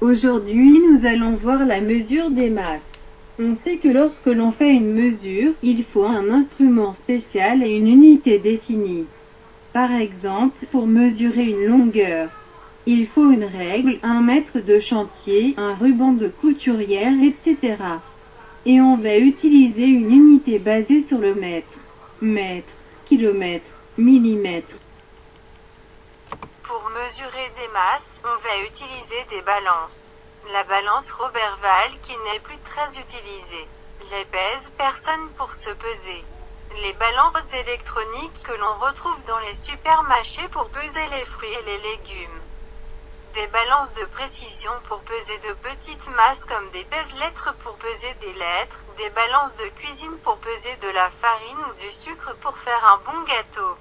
Aujourd'hui, nous allons voir la mesure des masses. On sait que lorsque l'on fait une mesure, il faut un instrument spécial et une unité définie. Par exemple, pour mesurer une longueur, il faut une règle, un mètre de chantier, un ruban de couturière, etc. Et on va utiliser une unité basée sur le mètre, mètre, kilomètre, millimètre. Pour mesurer des masses, on va utiliser des balances. La balance Roberval qui n'est plus très utilisée. Les pèse personne pour se peser. Les balances électroniques que l'on retrouve dans les supermarchés pour peser les fruits et les légumes. Des balances de précision pour peser de petites masses comme des pèse-lettres pour peser des lettres, des balances de cuisine pour peser de la farine ou du sucre pour faire un bon gâteau.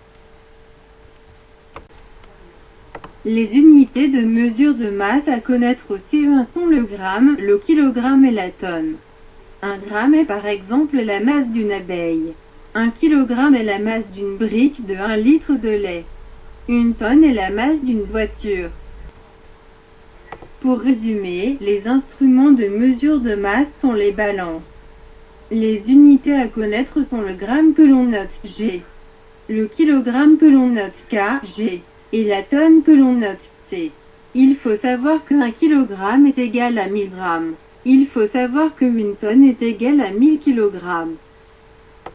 Les unités de mesure de masse à connaître au CE1 sont le gramme, le kilogramme et la tonne. Un gramme est par exemple la masse d'une abeille. Un kilogramme est la masse d'une brique de 1 litre de lait. Une tonne est la masse d'une voiture. Pour résumer, les instruments de mesure de masse sont les balances. Les unités à connaître sont le gramme que l'on note G, le kilogramme que l'on note kg, et la tonne que l'on note T. Il faut savoir qu'un kilogramme est égal à 1000 grammes. Il faut savoir qu'une tonne est égale à 1000 kilogrammes.